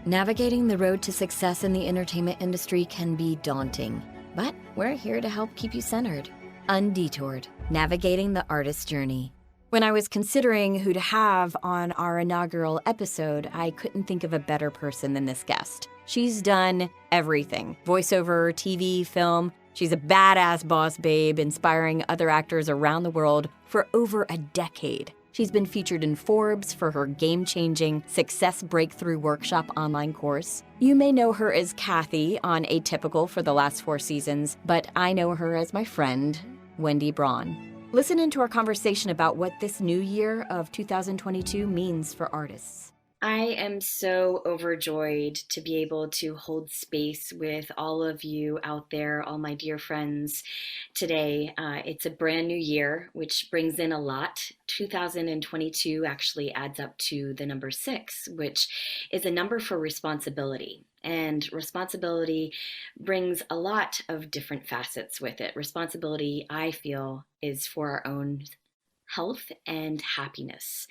Navigating the road to success in the entertainment industry can be daunting, but we're here to help keep you centered, undetoured, navigating the artist's journey. When I was considering who to have on our inaugural episode, I couldn't think of a better person than this guest. She's done everything: voiceover, TV, film. She's a badass boss babe, inspiring other actors around the world for over a decade. She's been featured in Forbes for her game-changing Success Breakthrough Workshop online course. You may know her as Kathy on Atypical for the last 4 seasons, but I know her as my friend, Wendy Braun. Listen into our conversation about what this new year of 2022 means for artists. I am so overjoyed to be able to hold space with all of you out there, all my dear friends today. It's a brand new year, which brings in a lot. 2022 actually adds up to the number 6, which is a number for responsibility. And responsibility brings a lot of different facets with it. Responsibility, I feel, is for our own health and happiness.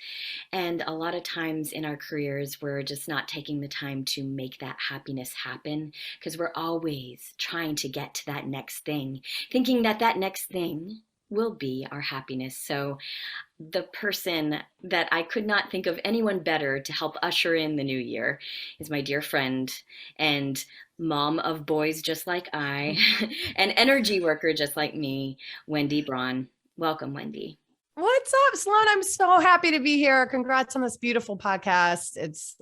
And a lot of times in our careers, we're just not taking the time to make that happiness happen because we're always trying to get to that next thing, thinking that that next thing will be our happiness. So the person that I could not think of anyone better to help usher in the new year is my dear friend and mom of boys just like I, an energy worker just like me, Wendy Braun. Welcome, Wendy. What's up, Sloan? I'm so happy to be here. Congrats on this beautiful podcast. It's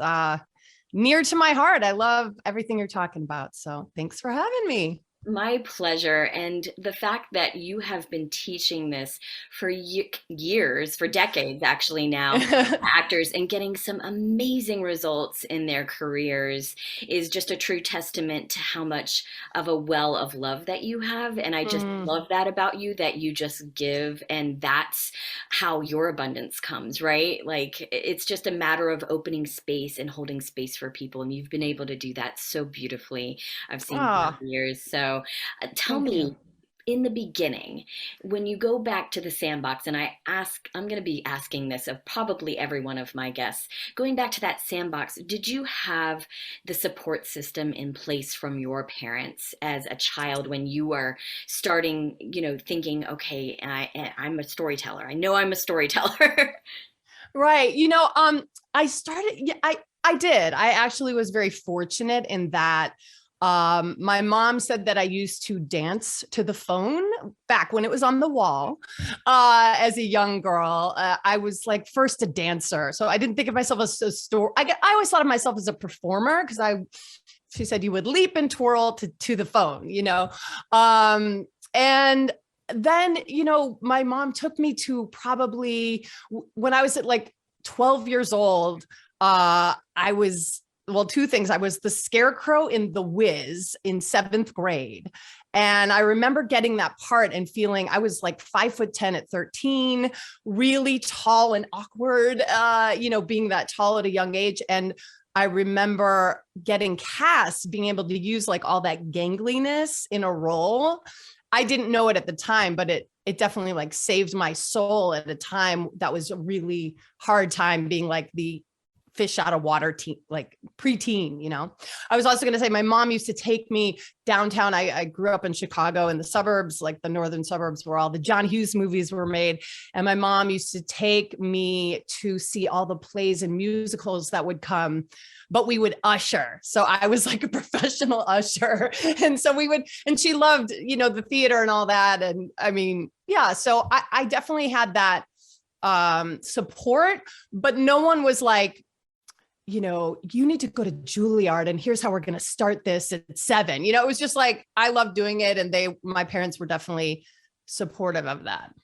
near to my heart. I love everything you're talking about. So thanks for having me. My pleasure. And the fact that you have been teaching this for years, for decades actually now, actors, and getting some amazing results in their careers is just a true testament to how much of a well of love that you have. And I just love that about you, that you just give, and that's how your abundance comes, right? Like it's just a matter of opening space and holding space for people. And you've been able to do that so beautifully. I've seen for years. So tell me, in the beginning, when you go back to the sandbox, and I'm going to be asking this of probably every one of my guests, going back to that sandbox, did you have the support system in place from your parents as a child when you were starting, thinking, okay, I'm a storyteller. I know I'm a storyteller. Right. I did. I actually was very fortunate in that my mom said that I used to dance to the phone back when it was on the wall. As a young girl, I was like first a dancer. So I didn't think of myself as I always thought of myself as a performer because she said you would leap and twirl to the phone, and then, my mom took me to probably when I was at like 12 years old, two things. I was the scarecrow in The Wiz in 7th grade. And I remember getting that part and feeling I was like 5'10" at 13, really tall and awkward, being that tall at a young age. And I remember getting cast, being able to use like all that gangliness in a role. I didn't know it at the time, but it definitely like saved my soul at a time that was a really hard time, being like the fish out of water teen, like preteen, I was also going to say my mom used to take me downtown. I grew up in Chicago in the suburbs, like the northern suburbs where all the John Hughes movies were made. And my mom used to take me to see all the plays and musicals that would come, but we would usher. So I was like a professional usher. And so and she loved, the theater and all that. And I mean, yeah, so I definitely had that support, but no one was like, you need to go to Juilliard and here's how we're going to start this at 7. It was just like, I loved doing it. And my parents were definitely supportive of that.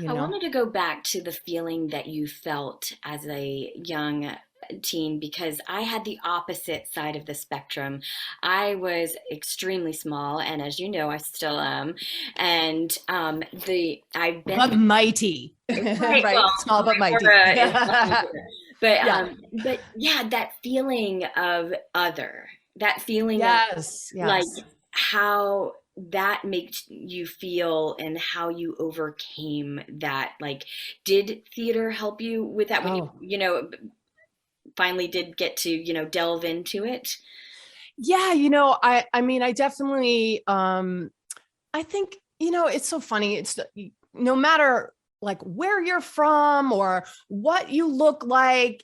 I wanted to go back to the feeling that you felt as a young teen, because I had the opposite side of the spectrum. I was extremely small, and as you know, I still am. And I've been but mighty, right? Well, small but mighty. But yeah, that feeling of other, that feeling of like how that makes you feel and how you overcame that. Like, did theater help you with that? When finally did get to, delve into it? Yeah, I mean, I definitely, I think, it's so funny. It's no matter like where you're from or what you look like,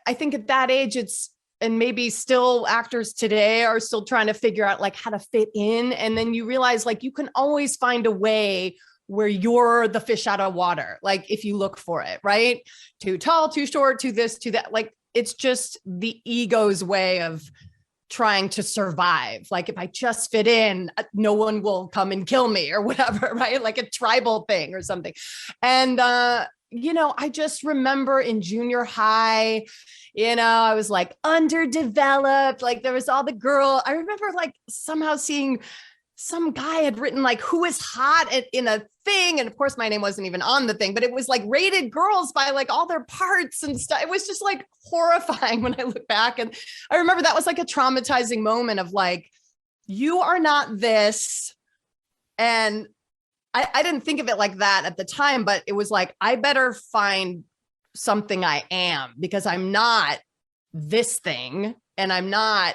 I think at that age, and maybe still actors today are still trying to figure out like how to fit in. And then you realize like you can always find a way where you're the fish out of water. Like if you look for it, right? Too tall, too short, too this, too that. Like it's just the ego's way of trying to survive. Like if I just fit in, no one will come and kill me or whatever, right? Like a tribal thing or something. And, I just remember in junior high, I was like underdeveloped. Like there was all the girl. I remember like somehow seeing some guy had written like who is hot in a thing, and of course my name wasn't even on the thing, but it was like rated girls by like all their parts and stuff. It was just like horrifying when I look back. And I remember that was like a traumatizing moment of like, you are not this. And I didn't think of it like that at the time, but it was like, I better find something I am, because I'm not this thing and I'm not,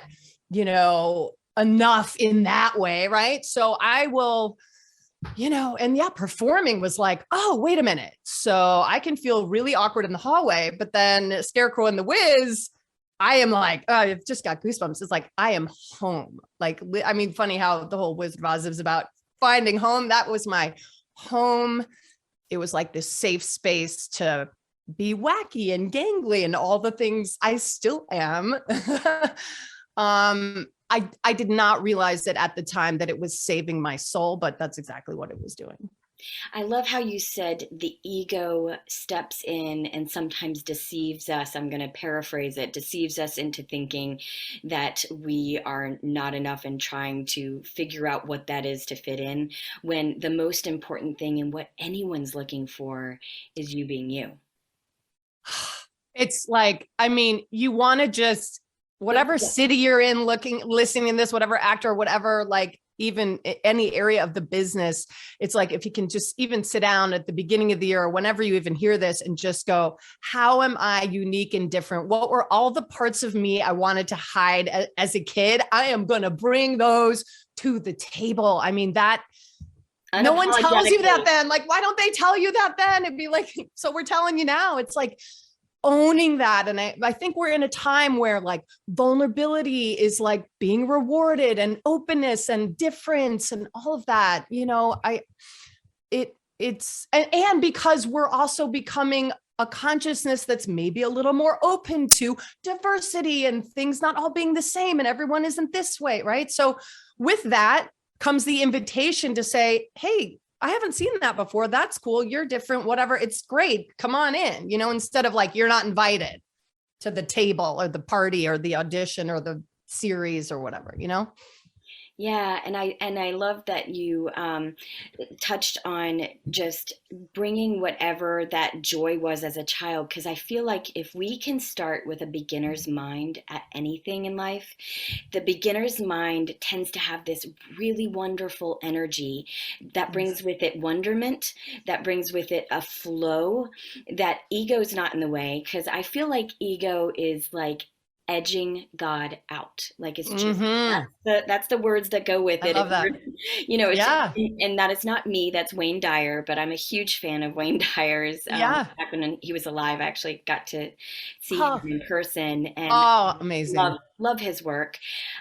enough in that way. Right. So I will, and yeah, performing was like, oh, wait a minute. So I can feel really awkward in the hallway, but then Scarecrow and the Wiz, I am like, oh, I've just got goosebumps. It's like, I am home. Like, I mean, funny how the whole Wizard of Oz is about finding home. That was my home. It was like this safe space to be wacky and gangly and all the things I still am. I did not realize that at the time that it was saving my soul, but that's exactly what it was doing. I love how you said the ego steps in and sometimes deceives us. I'm going to paraphrase it, deceives us into thinking that we are not enough and trying to figure out what that is to fit in, when the most important thing and what anyone's looking for is you being you. It's like, I mean, you want to just, whatever city you're in, listening in this, whatever actor, whatever, like even any area of the business, it's like, if you can just even sit down at the beginning of the year or whenever you even hear this and just go, how am I unique and different? What were all the parts of me I wanted to hide as a kid? I am going to bring those to the table. I mean, that no one tells you that then. Like, why don't they tell you that then? It'd be like, so we're telling you now. It's like, owning that. And I think we're in a time where like vulnerability is like being rewarded, and openness and difference and all of that, and because we're also becoming a consciousness that's maybe a little more open to diversity and things not all being the same and everyone isn't this way. Right. So with that comes the invitation to say, hey, I haven't seen that before. That's cool. You're different, whatever. It's great. Come on in, instead of like, you're not invited to the table or the party or the audition or the series or whatever, Yeah, and I love that you touched on just bringing whatever that joy was as a child, because I feel like if we can start with a beginner's mind at anything in life, the beginner's mind tends to have this really wonderful energy that brings with it wonderment, that brings with it a flow, that ego's not in the way, because I feel like ego is like edging God out. Like it's just that's the words that go with it. I love that. It's just, and that is not me. That's Wayne Dyer, but I'm a huge fan of Wayne Dyer's. Back when he was alive, I actually got to see him in person, and amazing. Love his work.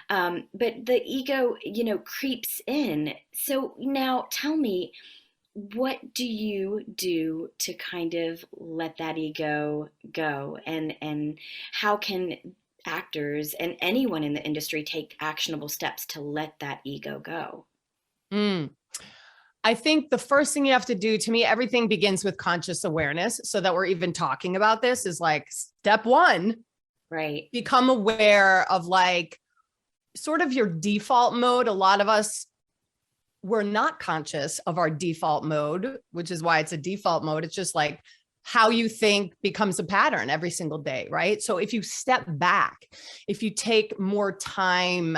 But the ego, creeps in. So now tell me, what do you do to kind of let that ego go, and how can actors and anyone in the industry take actionable steps to let that ego go? I think the first thing you have to do, to me, everything begins with conscious awareness. So that we're even talking about this is like step one, right? Become aware of like sort of your default mode. A lot of us, we're not conscious of our default mode, which is why it's a default mode. It's just like how you think becomes a pattern every single day, right? So if you step back, if you take more time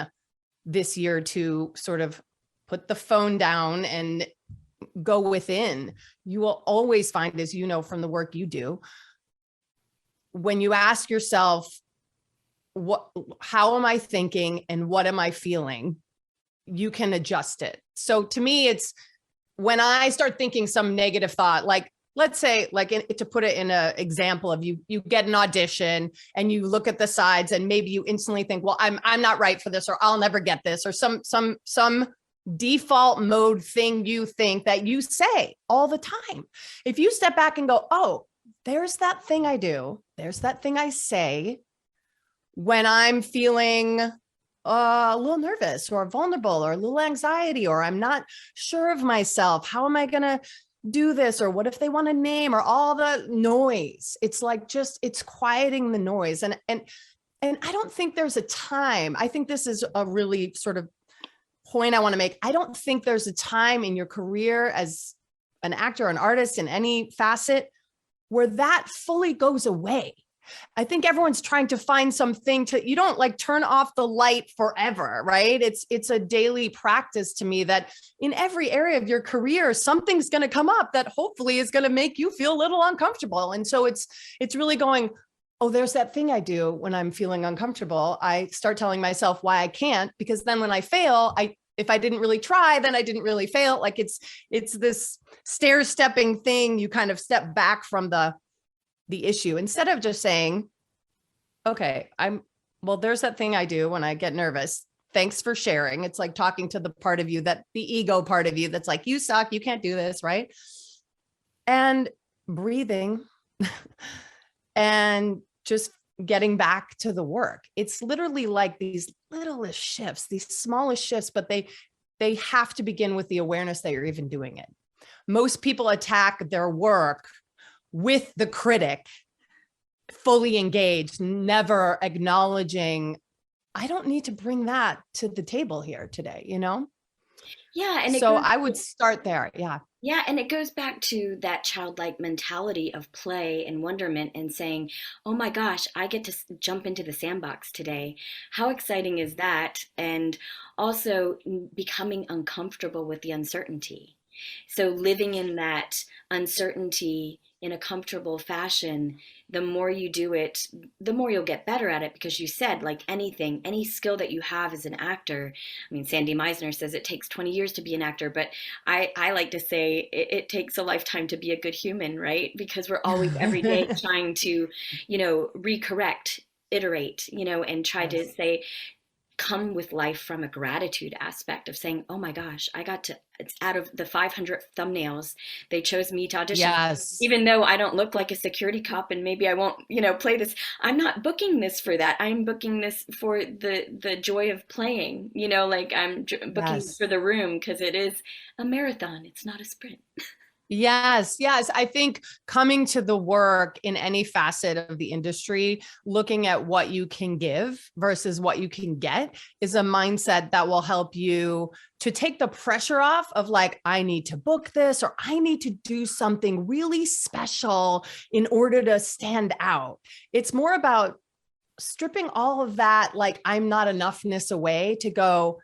this year to sort of put the phone down and go within, you will always find, as you know from the work you do, when you ask yourself, how am I thinking and what am I feeling? You can adjust it. So to me, it's when I start thinking some negative thought, like, let's say, to put it in an example of you get an audition and you look at the sides and maybe you instantly think, well, I'm not right for this, or I'll never get this, or some default mode thing you think that you say all the time. If you step back and go, oh, there's that thing I do, there's that thing I say when I'm feeling a little nervous or vulnerable or a little anxiety, or I'm not sure of myself. How am I going to do this? Or what if they want a name, or all the noise? It's like, it's quieting the noise. And I don't think there's a time. I think this is a really sort of point I want to make. I don't think there's a time in your career as an actor, an artist in any facet where that fully goes away. I think everyone's trying to find something you don't like turn off the light forever, right? It's a daily practice to me that in every area of your career, something's going to come up that hopefully is going to make you feel a little uncomfortable. And so it's really going, oh, there's that thing I do when I'm feeling uncomfortable. I start telling myself why I can't, because then when I fail, if I didn't really try, then I didn't really fail. Like it's this stair-stepping thing. You kind of step back from the issue instead of just saying, okay, there's that thing I do when I get nervous. Thanks for sharing. It's like talking to the part of you the ego part of you that's like, you suck, you can't do this, right? And breathing and just getting back to the work. It's literally like these littlest shifts, these smallest shifts, but they have to begin with the awareness that you're even doing it. Most people attack their work with the critic fully engaged, never acknowledging, I don't need to bring that to the table here today, Yeah. And so I would start there. Yeah. Yeah, and it goes back to that childlike mentality of play and wonderment and saying, oh my gosh, I get to jump into the sandbox today. How exciting is that? And also becoming uncomfortable with the uncertainty. So living in that uncertainty in a comfortable fashion, the more you do it, the more you'll get better at it, because you said, like anything, any skill that you have as an actor. I mean, Sandy Meisner says it takes 20 years to be an actor, but I like to say it takes a lifetime to be a good human, right? Because we're always every day trying to, recorrect, iterate, and try to say, come with life from a gratitude aspect of saying, oh my gosh, it's out of the 500 thumbnails, they chose me to audition. Yes. Even though I don't look like a security cop and maybe I won't, play this. I'm not booking this for that. I'm booking this for the joy of playing, like I'm booking for the room, because it is a marathon. It's not a sprint. Yes. I think coming to the work in any facet of the industry, looking at what you can give versus what you can get, is a mindset that will help you to take the pressure off of like, I need to book this, or I need to do something really special in order to stand out. It's more about stripping all of that, like I'm not enoughness away, to go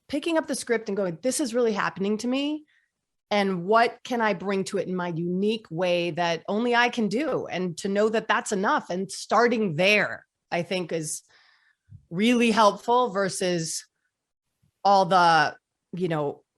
picking up the script and going, this is really happening to me. And what can I bring to it in my unique way that only I can do? And to know that that's enough. And starting there, I think, is really helpful versus all the,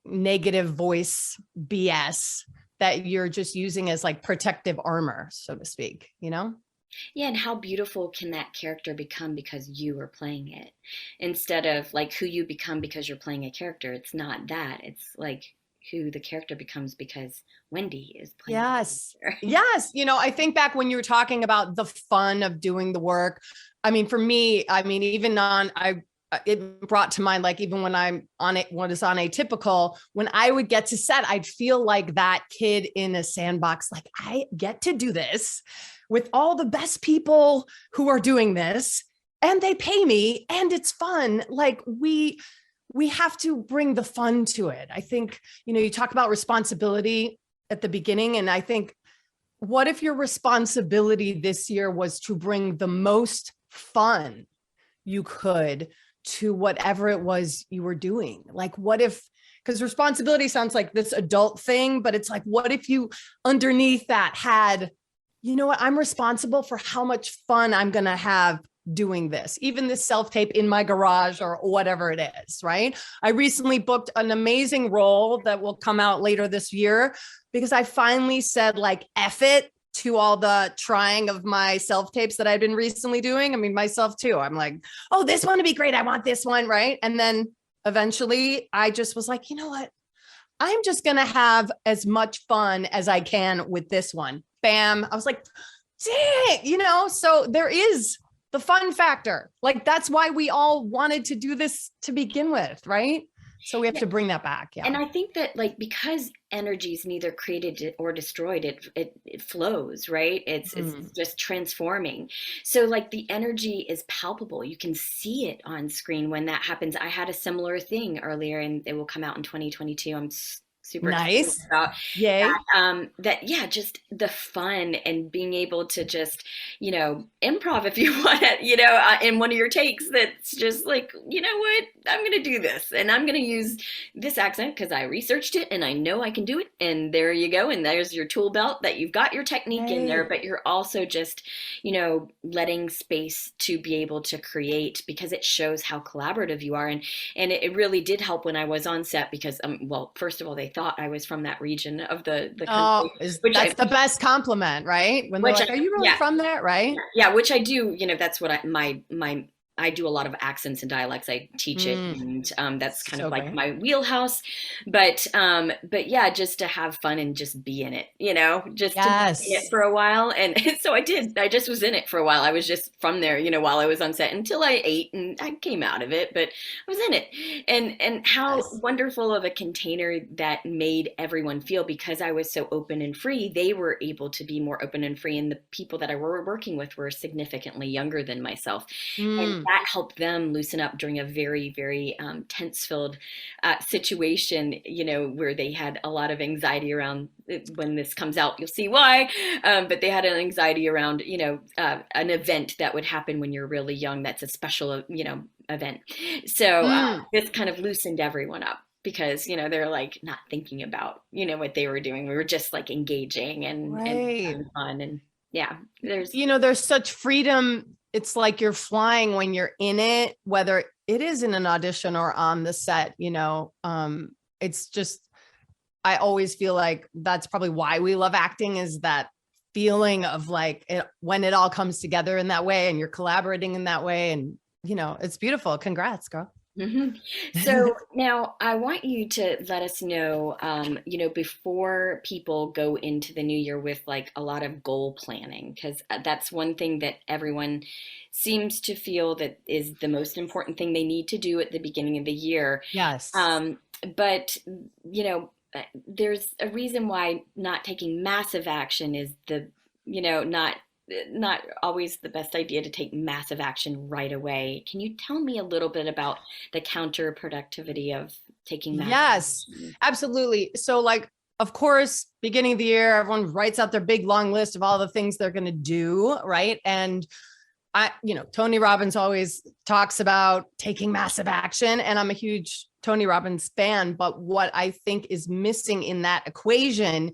negative voice BS that you're just using as like protective armor, so to speak, Yeah, and how beautiful can that character become because you are playing it, instead of like who you become because you're playing a character. It's not that. It's like who the character becomes because Wendy is playing. Yes. Yes. I think back when you were talking about the fun of doing the work. I mean, for me, it brought to mind, like, even when I'm on it, what is on Atypical, when I would get to set, I'd feel like that kid in a sandbox, like I get to do this with all the best people who are doing this, and they pay me and it's fun. Like we have to bring the fun to it. I think, you talk about responsibility at the beginning. And I think, what if your responsibility this year was to bring the most fun you could to whatever it was you were doing? Like, what if, because responsibility sounds like this adult thing, but it's like, what if you underneath that had you know what? I'm responsible for how much fun I'm going to have doing this, even this self-tape in my garage or whatever it is, right? I recently booked an amazing role that will come out later this year because I finally said like, F it to all the trying of my self-tapes that I've been recently doing. I mean, myself too. I'm like, oh, this one would be great. I want this one, right? And then eventually I just was like, you know what? I'm just going to have as much fun as I can with this one. Bam. I was like, dang, so there is the fun factor. Like, that's why we all wanted to do this to begin with, right? So we have to bring that back. Yeah. And I think that like, because energy is neither created or destroyed, it flows, right? It's just transforming. So like the energy is palpable. You can see it on screen when that happens. I had a similar thing earlier, and it will come out in 2022. I'm super nice excited about Yay. that. Yeah, just the fun and being able to just, improv if you want it, in one of your takes. That's just like, you know what, I'm going to do this and I'm going to use this accent because I researched it and I know I can do it. And there you go. And there's your tool belt that you've got your technique in there, but you're also just, letting space to be able to create, because it shows how collaborative you are. And it really did help when I was on set, because, well, first of all, they thought I was from that region of the country. That's the best compliment, right? When they're like, are you really from there, right? Yeah, which I do, that's what I do a lot of accents and dialects. I teach it, and that's kind of like great. My wheelhouse. But yeah, just to have fun and just be in it, just to be in it for a while. And so I did. I just was in it for a while. I was just from there, while I was on set, until I ate and I came out of it. But I was in it, and how wonderful of a container that made everyone feel, because I was so open and free. They were able to be more open and free, and the people that I were working with were significantly younger than myself, and that helped them loosen up during a very, very tense-filled situation, where they had a lot of anxiety around. When this comes out, you'll see why. But they had an anxiety around, an event that would happen when you're really young. That's a special, event. So this kind of loosened everyone up, because, they're like not thinking about, what they were doing. We were just like engaging and having fun. And yeah, there's such freedom. It's like you're flying when you're in it, whether it is in an audition or on the set, it's just, I always feel like that's probably why we love acting, is that feeling of like when it all comes together in that way and you're collaborating in that way. And, it's beautiful. Congrats, girl. Mm-hmm. So now I want you to let us know, before people go into the new year with like a lot of goal planning, because that's one thing that everyone seems to feel that is the most important thing they need to do at the beginning of the year. Yes. But, there's a reason why not taking massive action is not always the best idea to take massive action right away. Can you tell me a little bit about the counterproductivity of taking massive action? Absolutely. So like, of course, beginning of the year, everyone writes out their big long list of all the things they're going to do. Right. And Tony Robbins always talks about taking massive action, and I'm a huge Tony Robbins fan. But what I think is missing in that equation,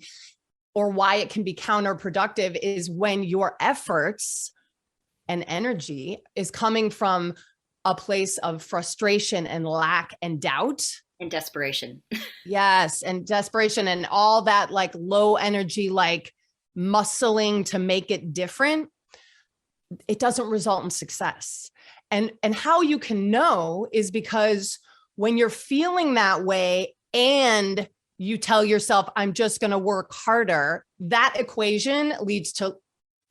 or why it can be counterproductive, is when your efforts and energy is coming from a place of frustration and lack and doubt. And desperation. Yes. And desperation and all that like low energy, like muscling to make it different. It doesn't result in success. And how you can know is because when you're feeling that way and you tell yourself, I'm just going to work harder, that equation leads to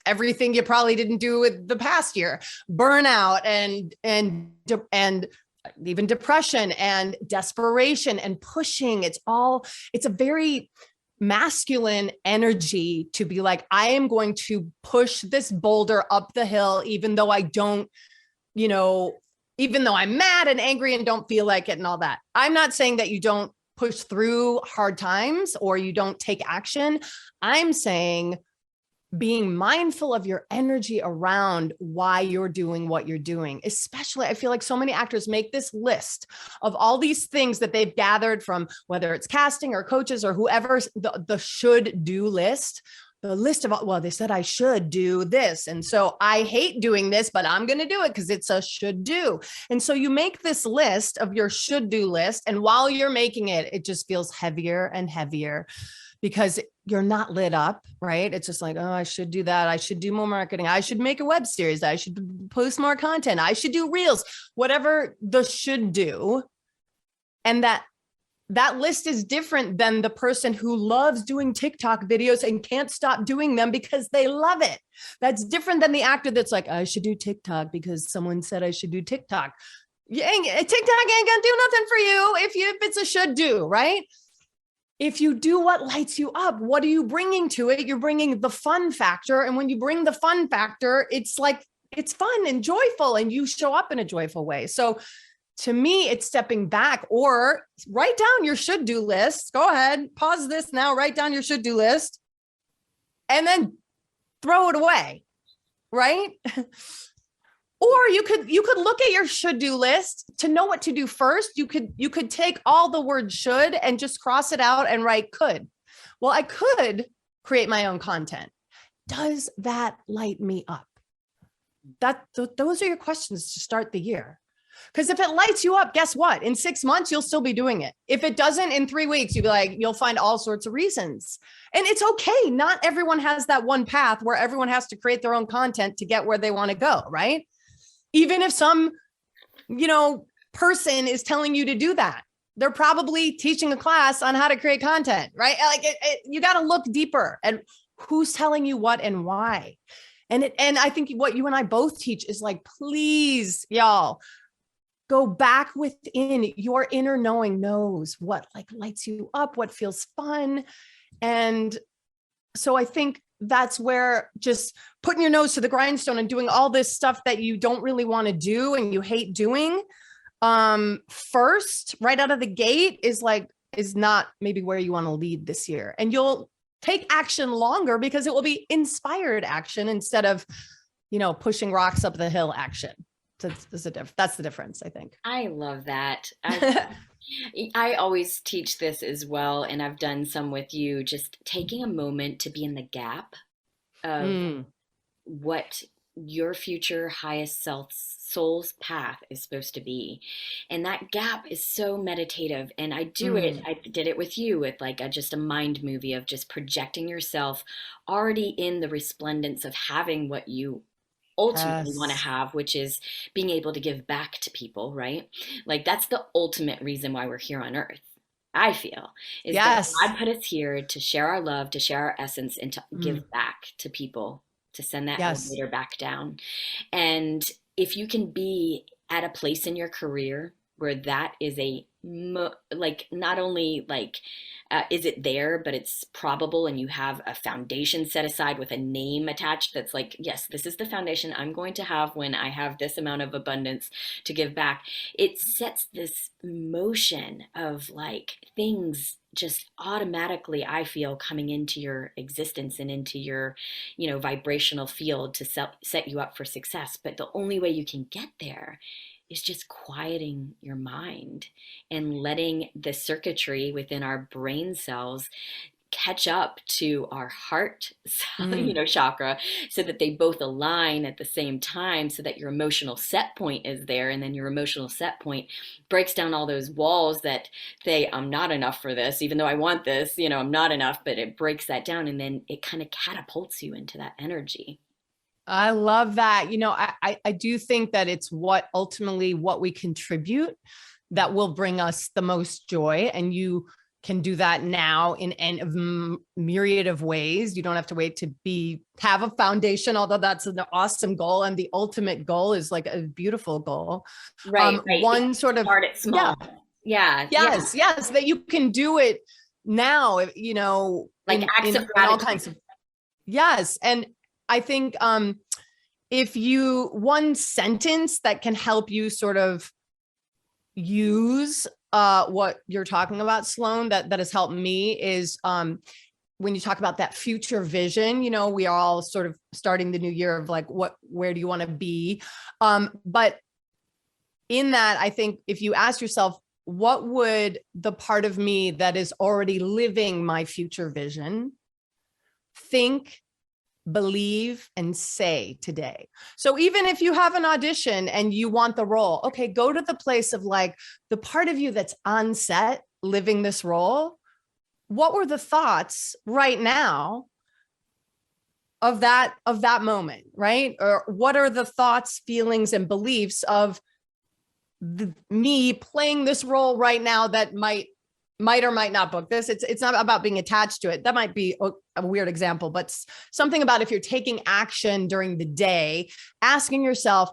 everything you probably didn't do with the past year: burnout and even depression and desperation and pushing. It's a very masculine energy to be like, I am going to push this boulder up the hill, even though I don't, even though I'm mad and angry and don't feel like it and all that. I'm not saying that you don't push through hard times or you don't take action. I'm saying being mindful of your energy around why you're doing what you're doing. Especially, I feel like so many actors make this list of all these things that they've gathered from, whether it's casting or coaches or whoever, the should do list. the list of, well, they said I should do this. And so I hate doing this, but I'm going to do it because it's a should do. And so you make this list of your should do list. And while you're making it, it just feels heavier and heavier because you're not lit up, right? It's just like, oh, I should do that. I should do more marketing. I should make a web series. I should post more content. I should do reels, whatever the should do. And that list is different than the person who loves doing TikTok videos and can't stop doing them because they love it. That's different than the actor that's like, I should do TikTok because someone said I should do TikTok. TikTok ain't gonna do nothing for you if it's a should do, right? If you do what lights you up, what are you bringing to it? You're bringing the fun factor. And when you bring the fun factor, it's like, it's fun and joyful and you show up in a joyful way. So to me, it's stepping back or write down your should do list. Go ahead, pause this now, write down your should do list and then throw it away, right? Or you could look at your should do list to know what to do first. You could take all the word should and just cross it out and write could. Well, I could create my own content. Does that light me up? Those are your questions to start the year. Because if it lights you up, guess what? In 6 months, you'll still be doing it. If it doesn't, in 3 weeks, you'll find all sorts of reasons. And it's okay. Not everyone has that one path where everyone has to create their own content to get where they want to go, right? Even if some, person is telling you to do that, they're probably teaching a class on how to create content, right? Like you got to look deeper and who's telling you what and why. And I think what you and I both teach is like, please, y'all, go back within. Your inner knowing knows what like lights you up, what feels fun. And so I think that's where just putting your nose to the grindstone and doing all this stuff that you don't really want to do and you hate doing first, right out of the gate is not maybe where you want to lead this year. And you'll take action longer because it will be inspired action instead of, pushing rocks up the hill action. That's the difference, I think. I love that. I always teach this as well, and I've done some with you, just taking a moment to be in the gap of what your future highest soul's path is supposed to be. And that gap is so meditative. And I did it with you with like just a mind movie of just projecting yourself already in the resplendence of having what you ultimately want to have, which is being able to give back to people, right? Like that's the ultimate reason why we're here on earth. I feel is that God put us here to share our love, to share our essence, and to give back to people, to send that elevator back down. And if you can be at a place in your career where that is not only is it there, but it's probable and you have a foundation set aside with a name attached that's like, yes, this is the foundation I'm going to have when I have this amount of abundance to give back. It sets this motion of like things just automatically, I feel, coming into your existence and into your, vibrational field to set you up for success. But the only way you can get there is just quieting your mind and letting the circuitry within our brain cells catch up to our heart chakra, so that they both align at the same time, so that your emotional set point is there. And then your emotional set point breaks down all those walls that say, I'm not enough for this, even though I want this, I'm not enough, but it breaks that down. And then it kind of catapults you into that energy. I love that. I do think that it's what we contribute that will bring us the most joy. And you can do that now in a myriad of ways. You don't have to wait to have a foundation, although that's an awesome goal. And the ultimate goal is like a beautiful goal. Right. One sort of start it small. Yeah. Yes. That you can do it now, acts of gratitude. All kinds of, yes. And I think one sentence that can help you sort of use what you're talking about, Sloan, that has helped me is when you talk about that future vision, we are all sort of starting the new year of like, where do you want to be? But in that, I think if you ask yourself, what would the part of me that is already living my future vision, think, believe, and say today. So even if you have an audition and you want the role, okay, go to the place of like the part of you that's on set living this role. What were the thoughts right now of that moment, right? Or what are the thoughts, feelings, and beliefs of me playing this role right now that might or might not book this. It's not about being attached to it. That might be a weird example, but something about if you're taking action during the day, asking yourself,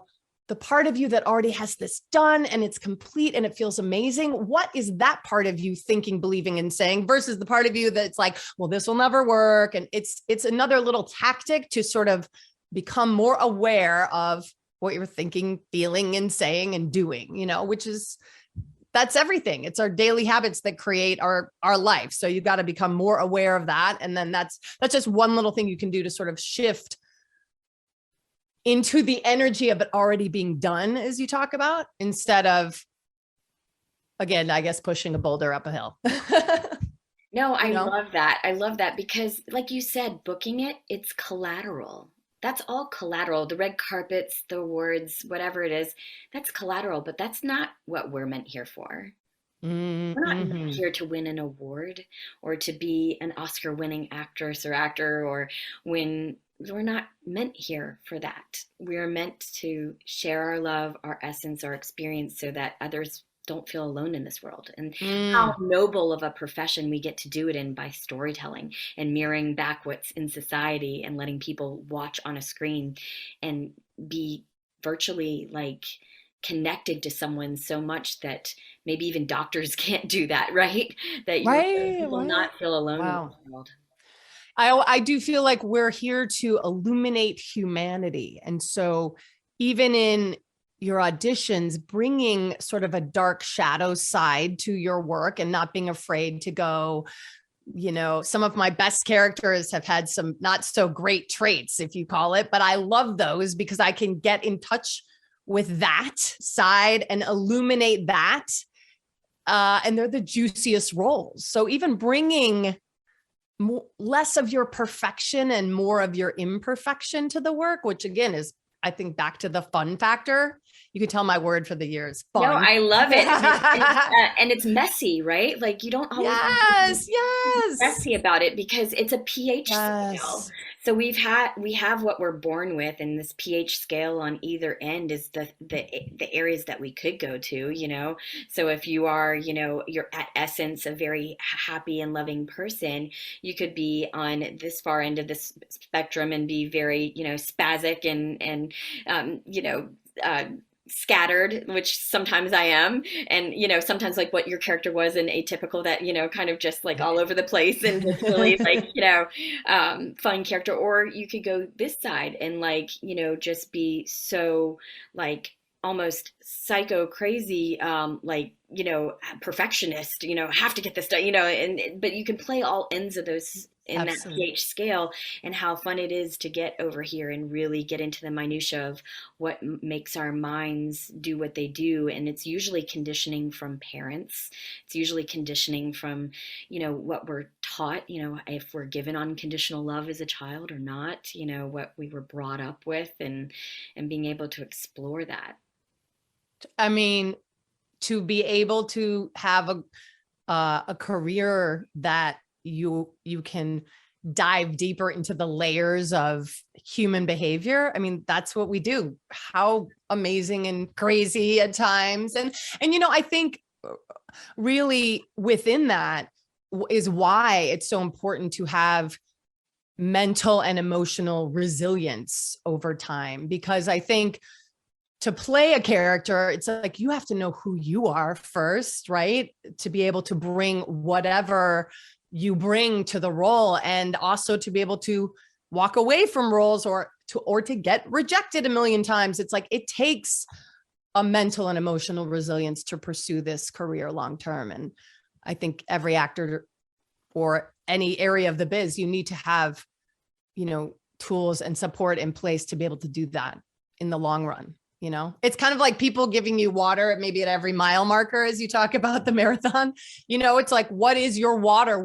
the part of you that already has this done and it's complete and it feels amazing, what is that part of you thinking, believing, and saying versus the part of you that's like, well, this will never work. And it's another little tactic to sort of become more aware of what you're thinking, feeling, and saying and doing, you know, which is, that's everything. It's our daily habits that create our life. So you've got to become more aware of that. And then that's just one little thing you can do to sort of shift into the energy of it already being done, as you talk about, instead of, again, I guess, pushing a boulder up a hill. No, I You know? love that. I love that because, like you said, booking it, it's collateral. That's all collateral. The red carpets, the awards, whatever it is, that's collateral, but that's not what we're meant here for. We're not meant Mm-hmm. here to win an award or to be an Oscar winning actress or actor or win. We're not meant here for that. We're meant to share our love, our essence, our experience so that others don't feel alone in this world. And how Mm. noble of a profession we get to do it in by storytelling and mirroring back what's in society and letting people watch on a screen and be virtually like connected to someone so much that maybe even doctors can't do that, right? That you're letting Right, people right. not feel alone in Wow. this world. I do feel like we're here to illuminate humanity. And so even in your auditions, bringing sort of a dark shadow side to your work and not being afraid to go, you know, some of my best characters have had some not so great traits, if you call it, but I love those because I can get in touch with that side and illuminate that. And they're the juiciest roles. So even bringing less of your perfection and more of your imperfection to the work, which again is, I think, back to the fun factor. You can tell my word for the year is No, fun. I love it. And it's messy, right? Like you don't always have to be Yes, yes, messy about it because it's a pH scale. yes. So we have what we're born with, and this pH scale on either end is the areas that we could go to, you know. So if you are, you know, you're at essence a very happy and loving person, you could be on this far end of this spectrum and be very, you know, spastic and you know, scattered, which sometimes I am, and you know, sometimes like what your character was in Atypical, that you know, kind of just like all over the place and just really like you know, fun character. Or you could go this side and like you know, just be so like almost psycho crazy, like you know, perfectionist. You know, have to get this done. You know, and but you can play all ends of those in that Absolutely. pH scale, and how fun it is to get over here and really get into the minutia of what makes our minds do what they do. And it's usually conditioning from parents. It's usually conditioning from, you know, what we're taught, you know, if we're given unconditional love as a child or not, you know, what we were brought up with, and being able to explore that. I mean, to be able to have a career that you can dive deeper into the layers of human behavior. I mean, that's what we do. How amazing and crazy at times. And you know, I think really within that is why it's so important to have mental and emotional resilience over time, because I think to play a character, it's like you have to know who you are first, right? To be able to bring whatever you bring to the role, and also to be able to walk away from roles or to get rejected a million times. It's like it takes a mental and emotional resilience to pursue this career long term. And I think every actor or any area of the biz, you need to have, you know, tools and support in place to be able to do that in the long run. You know, it's kind of like people giving you water maybe at every mile marker as you talk about the marathon. You know, it's like, what is your water?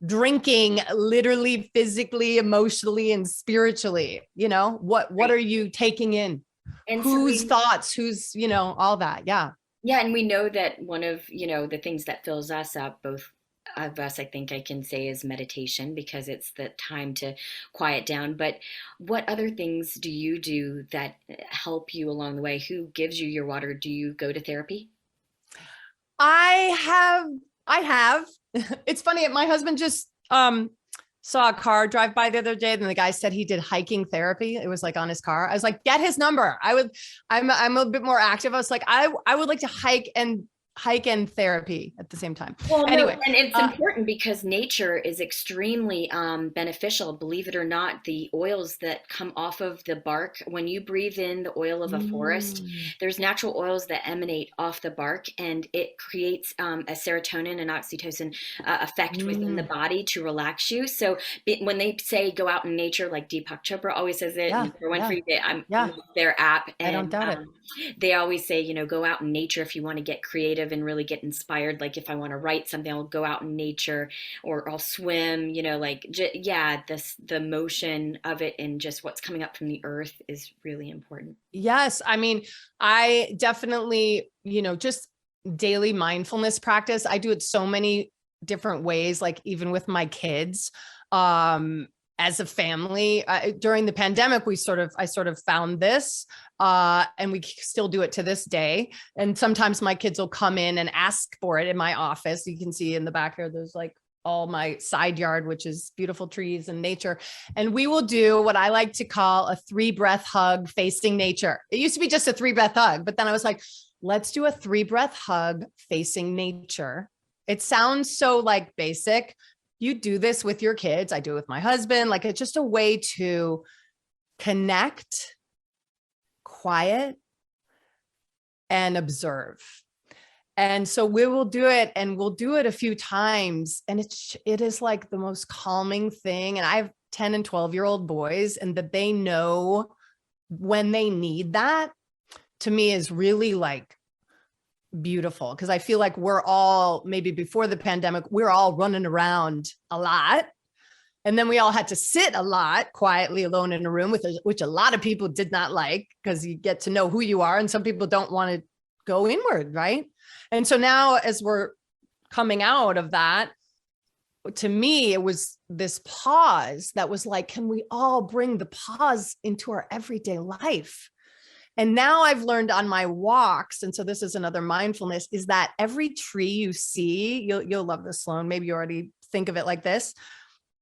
drinking literally, physically, emotionally, and spiritually? What are you taking in? And so Whose thoughts, who's, all that. Yeah. yeah, and we know that one of, the things that fills us up, both of us, I think I can say, is meditation, because it's the time to quiet down. But what other things do you do that help you along the way? Who gives you your water? Do you go to therapy? I have. It's funny. My husband just saw a car drive by the other day, and the guy said he did hiking therapy. It was like on his car. I was like, get his number. I'm a bit more active. I was like, I would like to hike and therapy at the same time. Well, no, Anyway, and it's important because nature is extremely beneficial. Believe it or not, the oils that come off of the bark, when you breathe in the oil of a forest, there's natural oils that emanate off the bark, and it creates a serotonin and oxytocin effect within the body to relax you. So when they say go out in nature, like Deepak Chopra always says it, and for Winfrey, I'm their app, and I don't doubt it. they always say, go out in nature if you want to get creative and really get inspired. Like if I want to write something, I'll go out in nature, or I'll swim, the motion of it and just what's coming up from the earth is really important. Yes. I mean, I definitely, just daily mindfulness practice. I do it so many different ways, like even with my kids. As a family, during the pandemic, I sort of found this, and we still do it to this day. And sometimes my kids will come in and ask for it in my office. You can see in the back here, there's like all my side yard, which is beautiful trees and nature. And we will do what I like to call a 3-breath hug facing nature. It used to be just a 3-breath hug, but then I was like, let's do a 3-breath hug facing nature. It sounds so like basic. You do this with your kids. I do it with my husband. Like, it's just a way to connect, quiet, and observe. And so we will do it, and we'll do it a few times. And it is like the most calming thing. And I have 10 and 12-year-old boys, and that they know when they need that, to me, is really like beautiful. Cause I feel like we're all, maybe before the pandemic, we're all running around a lot. And then we all had to sit a lot quietly alone in a room, which a lot of people did not like, because you get to know who you are. And some people don't want to go inward. Right. And so now, as we're coming out of that, to me, it was this pause that was like, can we all bring the pause into our everyday life? And now I've learned on my walks, and so this is another mindfulness, is that every tree you see, you'll love this, Sloan. Maybe you already think of it like this,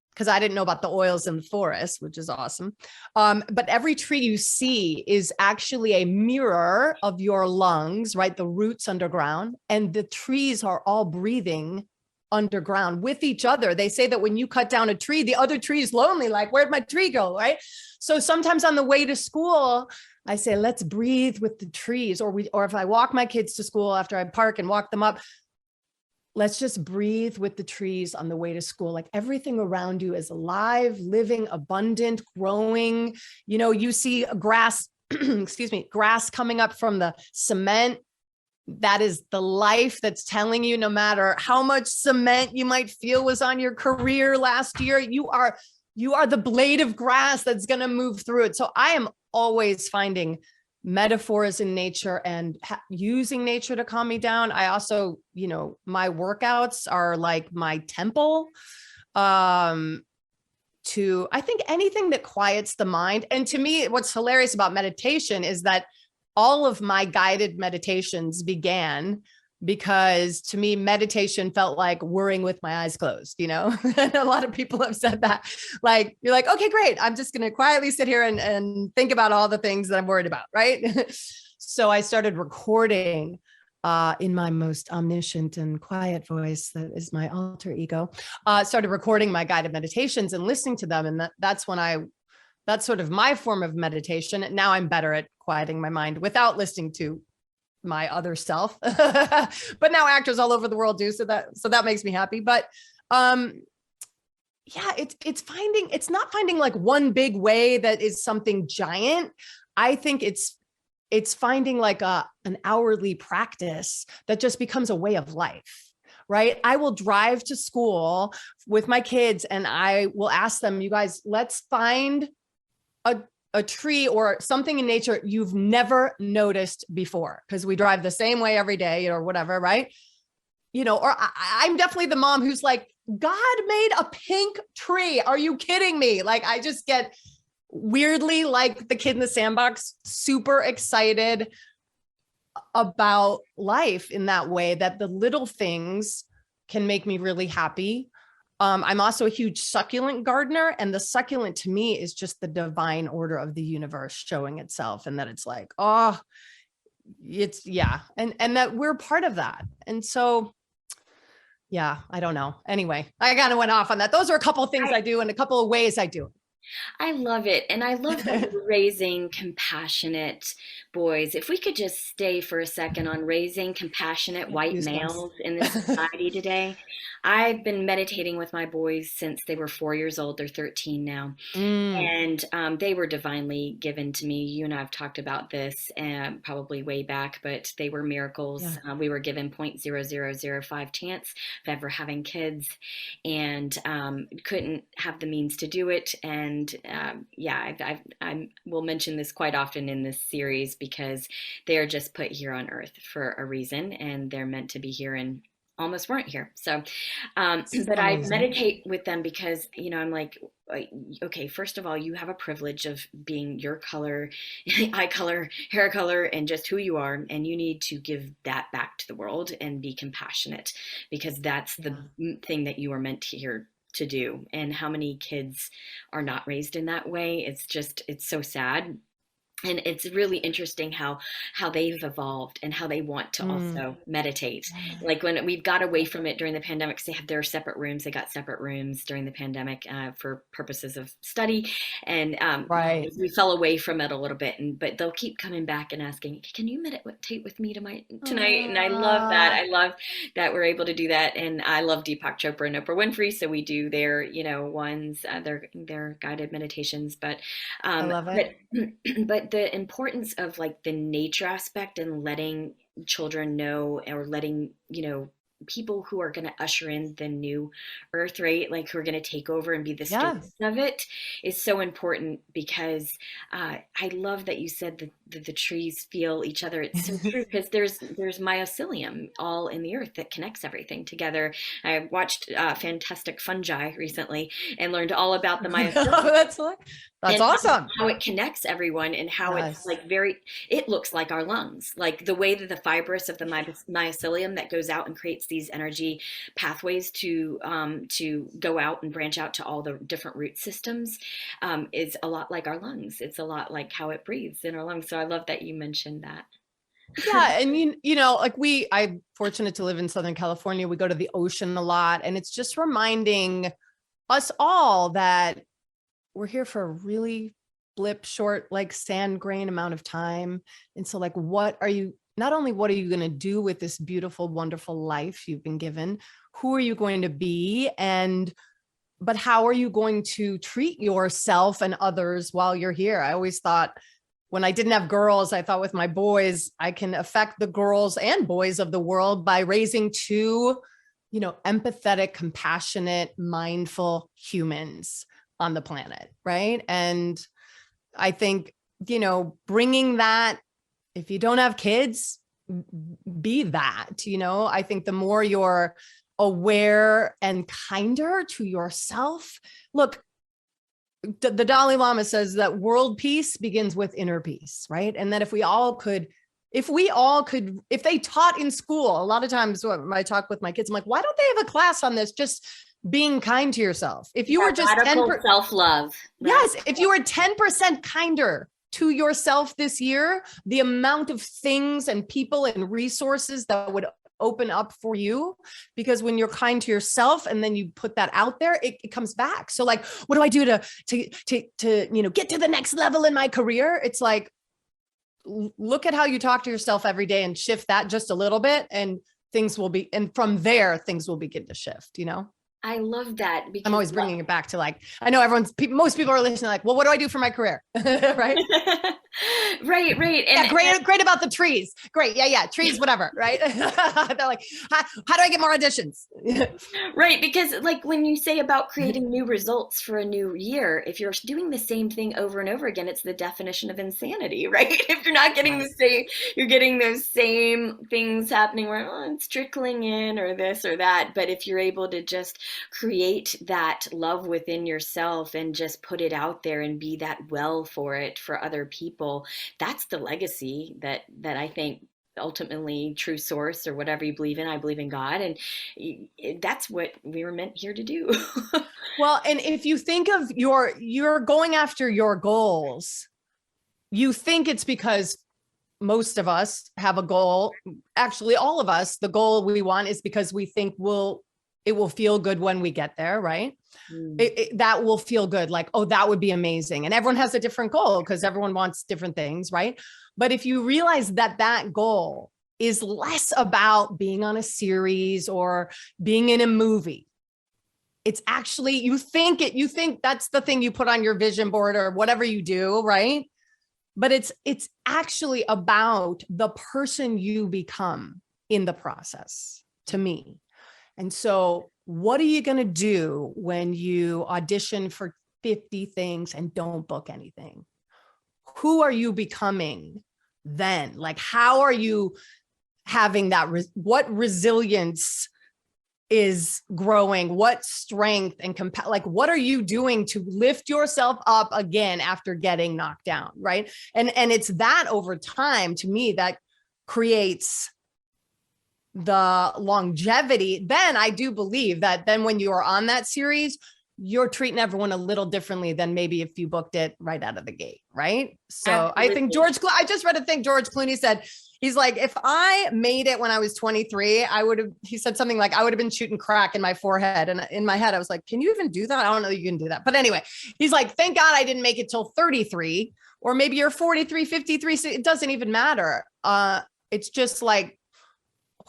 because I didn't know about the oils in the forest, which is awesome. But every tree you see is actually a mirror of your lungs, right? The roots underground, and the trees are all breathing underground with each other. They say that when you cut down a tree, the other tree is lonely, like, where'd my tree go, right? So sometimes on the way to school, I say, let's breathe with the trees, or if I walk my kids to school after I park and walk them up, let's just breathe with the trees on the way to school. Like, everything around you is alive, living, abundant, growing. You see grass, grass coming up from the cement. That is the life that's telling you, no matter how much cement you might feel was on your career last year, you are the blade of grass that's going to move through it. So I am always finding metaphors in nature and using nature to calm me down. I also, my workouts are like my temple, I think anything that quiets the mind. And to me, what's hilarious about meditation is that all of my guided meditations began because, to me, meditation felt like worrying with my eyes closed, and a lot of people have said that, like, you're like, okay, great. I'm just going to quietly sit here and think about all the things that I'm worried about. Right. So I started recording in my most omniscient and quiet voice, that is my alter ego, started recording my guided meditations and listening to them. And that's sort of my form of meditation. Now I'm better at quieting my mind without listening to my other self, but now actors all over the world do. So that makes me happy. But it's not finding like one big way that is something giant. I think it's finding like an hourly practice that just becomes a way of life. right? I will drive to school with my kids and I will ask them, you guys, let's find a tree or something in nature you've never noticed before, because we drive the same way every day or whatever, right? Or I'm definitely the mom who's like, God made a pink tree. Are you kidding me? Like, I just get weirdly like the kid in the sandbox, super excited about life in that way, that the little things can make me really happy. I'm also a huge succulent gardener, and the succulent to me is just the divine order of the universe showing itself. And that it's like, oh, it's yeah. And that we're part of that. And so, yeah, I don't know. Anyway, I kind of went off on that. Those are a couple of things I do and a couple of ways I do it. I love it. And I love that you're raising compassionate boys. If we could just stay for a second on raising compassionate white males in this society today. I've been meditating with my boys since they were 4 years old. They're 13 now. And they were divinely given to me. You and I have talked about this probably way back, but they were miracles. Yeah. We were given 0.0005 chance of ever having kids, and couldn't have the means to do it. And I will mention this quite often in this series because they are just put here on earth for a reason, and they're meant to be here and almost weren't here. So, but I meditate with them because, I'm like, okay, first of all, you have a privilege of being your color, eye color, hair color, and just who you are. And you need to give that back to the world and be compassionate, because that's the thing that you are meant here to do. And how many kids are not raised in that way? It's so sad. And it's really interesting how they've evolved and how they want to also meditate. Like when we've got away from it during the pandemic, they have their separate rooms. They got separate rooms during the pandemic for purposes of study. And we fell away from it a little bit. But they'll keep coming back and asking, can you meditate with me tonight? And I love that. I love that we're able to do that. And I love Deepak Chopra and Oprah Winfrey. So we do their, their guided meditations. But I love it. But the importance of like the nature aspect and letting children know, or letting, people who are going to usher in the new earth, right? Like who are going to take over and be the stewards of it, is so important. Because I love that you said that the trees feel each other. It's so true, because there's mycelium all in the earth that connects everything together. I watched Fantastic Fungi recently and learned all about the mycelium. That's awesome. How it connects everyone, and how it's like it looks like our lungs, like the way that the fibrous of the mycelium that goes out and creates these energy pathways to go out and branch out to all the different root systems is a lot like our lungs. It's a lot like how it breathes in our lungs. So I love that you mentioned that. Yeah. And I'm fortunate to live in Southern California. We go to the ocean a lot, and it's just reminding us all that we're here for a really short, like sand grain amount of time. And so like, not only what are you going to do with this beautiful, wonderful life you've been given? Who are you going to be? But how are you going to treat yourself and others while you're here? I always thought, when I didn't have girls, I thought with my boys, I can affect the girls and boys of the world by raising two, empathetic, compassionate, mindful humans on the planet. Right. And I think, bringing that, if you don't have kids, be that, I think the more you're aware and kinder to yourself. Look, the Dalai Lama says that world peace begins with inner peace, right? And that if they taught in school, a lot of times when I talk with my kids, I'm like, why don't they have a class on this? Just being kind to yourself. If you were just 10% self-love. Right? Yes. If you were 10% kinder to yourself this year, the amount of things and people and resources that would open up for you, because when you're kind to yourself and then you put that out there, it comes back. So like, what do I do to get to the next level in my career? It's like, look at how you talk to yourself every day and shift that just a little bit, and from there, things will begin to shift, I love that, because I'm always bringing it back to like, I know most people are listening like, well, what do I do for my career? Right. Right. Yeah, great about the trees. Great. Yeah. Trees, whatever. Right. They're like, how do I get more auditions? Right, because like when you say about creating new results for a new year, if you're doing the same thing over and over again, it's the definition of insanity, right? If you're not getting the Right. same, you're getting those same things happening where it's trickling in or this or that. But if you're able to just create that love within yourself and just put it out there and be that well for it for other people, that's the legacy that I think ultimately true source or whatever you believe in. I believe in God, and that's what we were meant here to do. Well, and if you think of you're going after your goals, you think it's because most of us have a goal. Actually, all of us, the goal we want is because we think it will feel good when we get there, right? Mm. That will feel good. Like, oh, that would be amazing. And everyone has a different goal because everyone wants different things, right? But if you realize that that goal is less about being on a series or being in a movie, it's actually, you think that's the thing you put on your vision board or whatever you do, right? But it's actually about the person you become in the process, to me. And so what are you going to do when you audition for 50 things and don't book anything? Who are you becoming then? Like, how are you having that? What resilience is growing? What strength and like, what are you doing to lift yourself up again after getting knocked down? Right. And it's that over time, to me, that creates the longevity. Then I do believe that then when you are on that series, you're treating everyone a little differently than maybe if you booked it right out of the gate. Right. So I think Absolutely. I just read a thing George Clooney said. He's like, if I made it when I was 23, he said something like, I would have been shooting crack in my forehead. And in my head, I was like, can you even do that? I don't know you can do that. But anyway, he's like, thank God I didn't make it till 33, or maybe you're 43, 53. So it doesn't even matter. It's just like,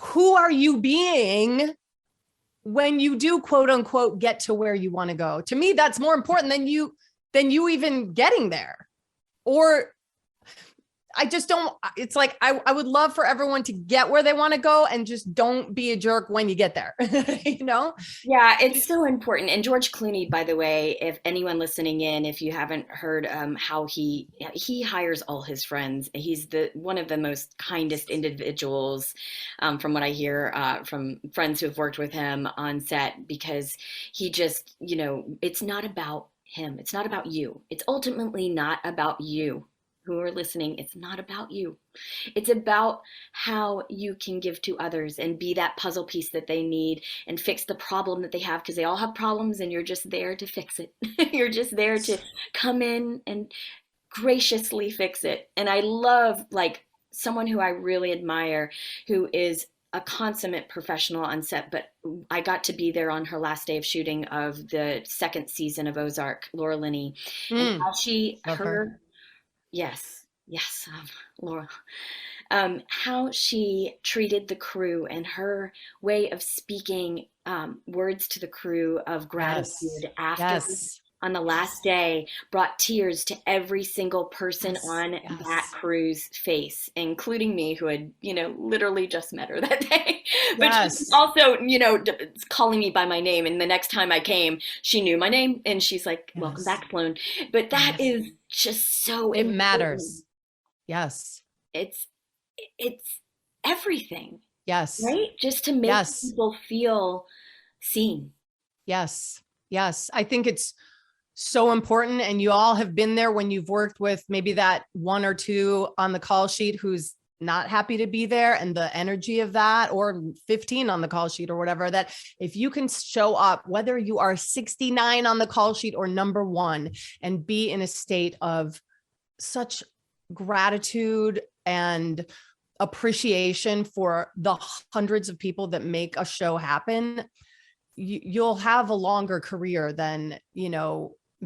who are you being when you do, quote unquote, get to where you want to go? To me, that's more important than you even getting there. Or I just don't, it's like, I would love for everyone to get where they want to go and just don't be a jerk when you get there, you know? Yeah, it's so important. And George Clooney, by the way, if anyone listening in, if you haven't heard how he hires all his friends, he's the one of the most kindest individuals, from what I hear from friends who have worked with him on set, because he just, it's not about him. It's not about you. It's ultimately not about you who are listening. It's not about you. It's about how you can give to others and be that puzzle piece that they need and fix the problem that they have, because they all have problems and you're just there to fix it. You're just there to come in and graciously fix it. And I love, like, someone who I really admire, who is a consummate professional on set, but I got to be there on her last day of shooting of the second season of Ozark, Laura Linney, and how Love her. yes, Laura, how she treated the crew and her way of speaking words to the crew of Yes. gratitude after Yes. on the last day brought tears to every single person Yes. on that Yes. crew's face, including me, who had, literally just met her that day. But she was Yes. also, calling me by my name. And the next time I came, she knew my name and she's like, "Welcome Yes. back, Sloan." But that Yes. is just so It important. matters. Yes. It's it's everything, Yes. right? Just to make Yes. people feel seen. Yes. Yes. I think it's so important. And you all have been there when you've worked with maybe that one or two on the call sheet who's not happy to be there, and the energy of that, or 15 on the call sheet or whatever, that if you can show up, whether you are 69 on the call sheet or number one, and be in a state of such gratitude and appreciation for the hundreds of people that make a show happen, you'll have a longer career than,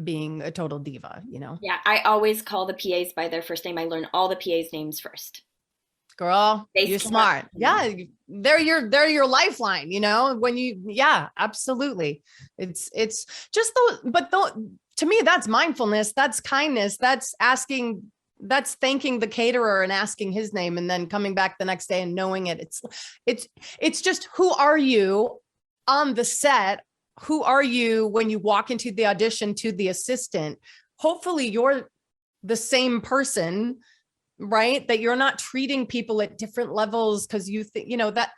being a total diva. Yeah, I always call the PAs by their first name. I learn all the PAs' names first. Girl, They you're cannot. smart. Yeah. They're your lifeline, when yeah, absolutely. It's just but to me, that's mindfulness. That's kindness. That's asking that's thanking the caterer and asking his name and then coming back the next day and knowing it. It's just, who are you on the set? Who are you when you walk into the audition to the assistant? Hopefully you're the same person, right? That you're not treating people at different levels because you think, that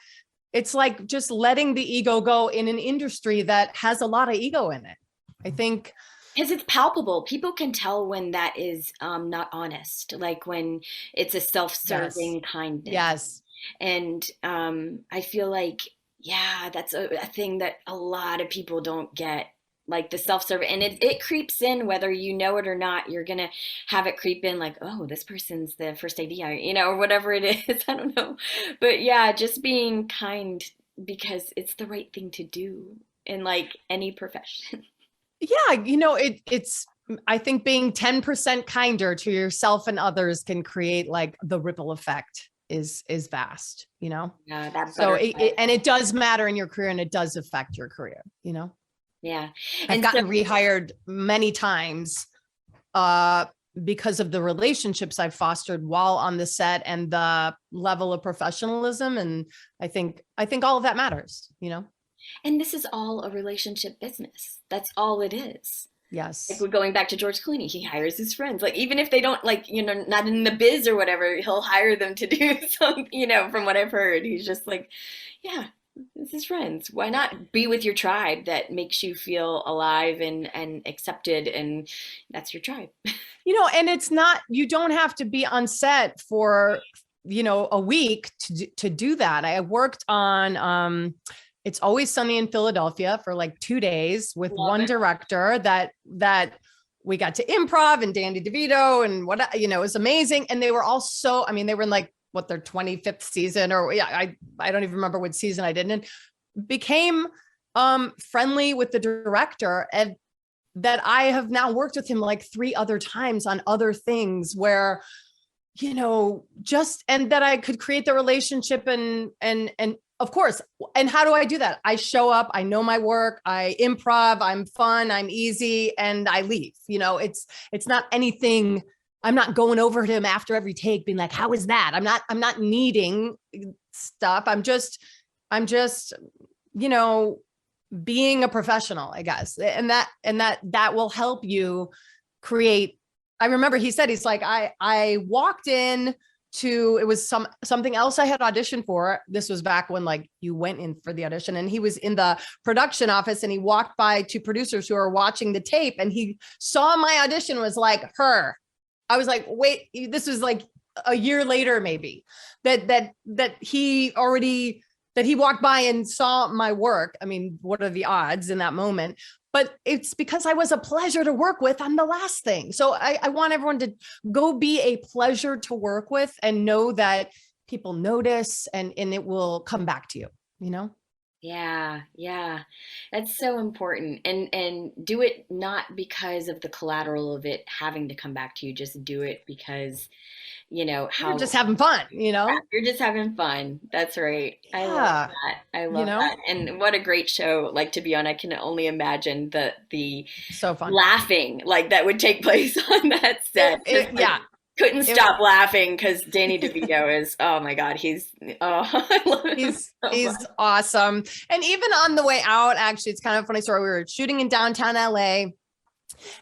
it's like just letting the ego go in an industry that has a lot of ego in it. I think. Because it's palpable. People can tell when that is not honest, like when it's a self-serving kindness. Yes. And I feel like, yeah, that's a thing that a lot of people don't get, like the self-serving. And it creeps in whether you know it or not. You're going to have it creep in like, oh, this person's the first AD, or whatever it is. I don't know. But yeah, just being kind because it's the right thing to do in like any profession. Yeah, it's, I think being 10% kinder to yourself and others can create like the ripple effect is vast, Yeah, that's so and it does matter in your career, and it does affect your career, Yeah. I've gotten rehired many times because of the relationships I've fostered while on the set and the level of professionalism. And I think all of that matters, And this is all a relationship business. That's all it is. Yes. Like we're going back to George Clooney. He hires his friends. Like even if they don't not in the biz or whatever, he'll hire them to do some, from what I've heard. He's just like, yeah, this is friends. Why not be with your tribe that makes you feel alive and accepted, and that's your tribe. And it's not, you don't have to be on set for, a week to do that. I worked on It's Always Sunny in Philadelphia for like 2 days with one director that we got to improv, and Danny DeVito and it was amazing. And they were all they were in like their 25th season, or I don't even remember what season I did, and became friendly with the director, and that I have now worked with him like 3 other times on other things where, and that I could create the relationship and of course. And how do I do that? I show up, I know my work, I improv, I'm fun, I'm easy, and I leave. It's not anything. I'm not going over to him after every take being like, how is that? I'm not needing stuff. I'm just, being a professional, I guess. And that will help you create. I remember he said, he's like, I walked in to, it was something else I had auditioned for. This was back when like you went in for the audition, and he was in the production office, and he walked by 2 producers who are watching the tape, and he saw my audition, was like, her. I was like, wait, this was like a year later, maybe that he walked by and saw my work. I mean, what are the odds in that moment? But it's because I was a pleasure to work with on the last thing. So I want everyone to go be a pleasure to work with, and know that people notice, and it will come back to you, Yeah, yeah. That's so important. And do it not because of the collateral of it having to come back to you. Just do it because, how you're just having fun, You're just having fun. That's right. Yeah. I love that. I love that. And what a great show like to be on. I can only imagine the so fun laughing like that would take place on that set. Yeah. Couldn't stop laughing because Danny DeVito is, oh my God, I love him he's so awesome. And even on the way out, actually, it's kind of a funny story. We were shooting in downtown LA,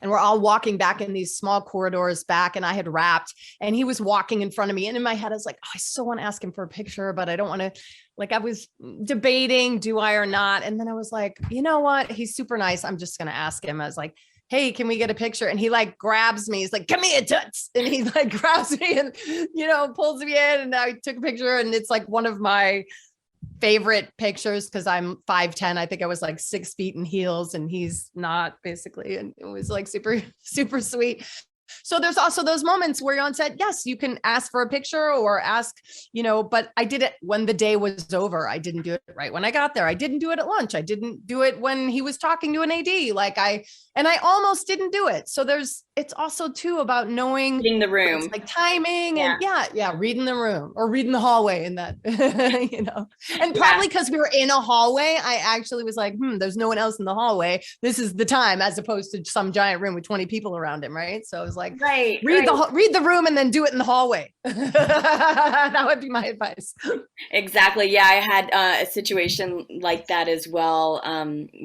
and we're all walking back in these small corridors back, and I had wrapped, and he was walking in front of me. And in my head, I was like, oh, I so want to ask him for a picture, but I don't want to, like, I was debating, do I or not? And then I was like, you know what? He's super nice. I'm just going to ask him. I was like, hey, can we get a picture? And he like grabs me. He's like, come here, Toots. And he like grabs me and, pulls me in. And I took a picture, and it's like one of my favorite pictures because I'm 5'10". I think I was like 6 feet in heels, and he's not, basically. And it was like super, super sweet. So there's also those moments where you're on set. Yes, you can ask for a picture or ask, but I did it when the day was over. I didn't do it right when I got there. I didn't do it at lunch. I didn't do it when he was talking to an AD. I almost didn't do it. So it's also too about knowing reading the room, like timing and reading the room or reading the hallway in that, and probably because we were in a hallway, I actually was like, there's no one else in the hallway. This is the time, as opposed to some giant room with 20 people around him. Right. So I was was like, Right, read right. read the room and then do it in the hallway. That would be my advice. Exactly. Yeah, I had a situation like that as well